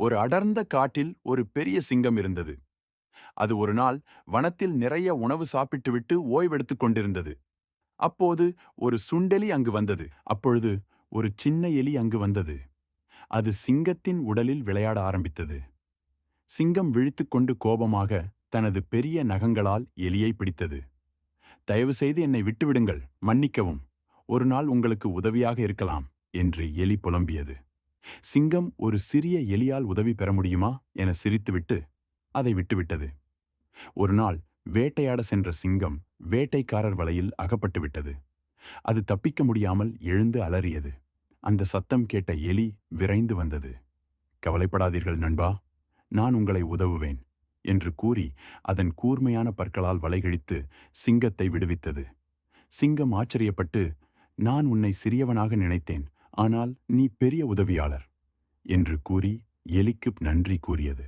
ஒரு அடர்ந்த காட்டில் ஒரு பெரிய சிங்கம் இருந்தது. அது ஒரு நாள் வனத்தில் நிறைய உணவு சாப்பிட்டுவிட்டு ஓய்வெடுத்துக் கொண்டிருந்தது. அப்போது ஒரு சுண்டெலி அங்கு வந்தது. அப்பொழுது ஒரு சின்ன எலி அங்கு வந்தது. அது சிங்கத்தின் உடலில் விளையாட ஆரம்பித்தது. சிங்கம் விழித்துக்கொண்டு கோபமாக தனது பெரிய நகங்களால் எலியை பிடித்தது. தயவு செய்து என்னை விட்டுவிடுங்கள், மன்னிக்கவும். ஒரு நாள் உங்களுக்கு உதவியாக இருக்கலாம் என்று எலி புலம்பியது. சிங்கம் ஒரு சிறிய எலியால் உதவி பெற முடியுமா என சிரித்துவிட்டு அதை விட்டுவிட்டது. ஒரு நாள் வேட்டையாட சென்ற சிங்கம் வேட்டைக்காரர் வலையில் அகப்பட்டு விட்டது. அது தப்பிக்க முடியாமல் எழுந்து அலறியது. அந்த சத்தம் கேட்ட எலி விரைந்து வந்தது. கவலைப்படாதீர்கள் நண்பா, நான் உங்களை உதவுவேன் என்று கூறி அதன் கூர்மையான பற்களால் வலைகிழித்து சிங்கத்தை விடுவித்தது. சிங்கம் ஆச்சரியப்பட்டு, நான் உன்னை சிறியவனாக நினைத்தேன், ஆனால் நீ பெரிய உதவியாளர் என்று கூறி எலிக்கு நன்றி கூறியது.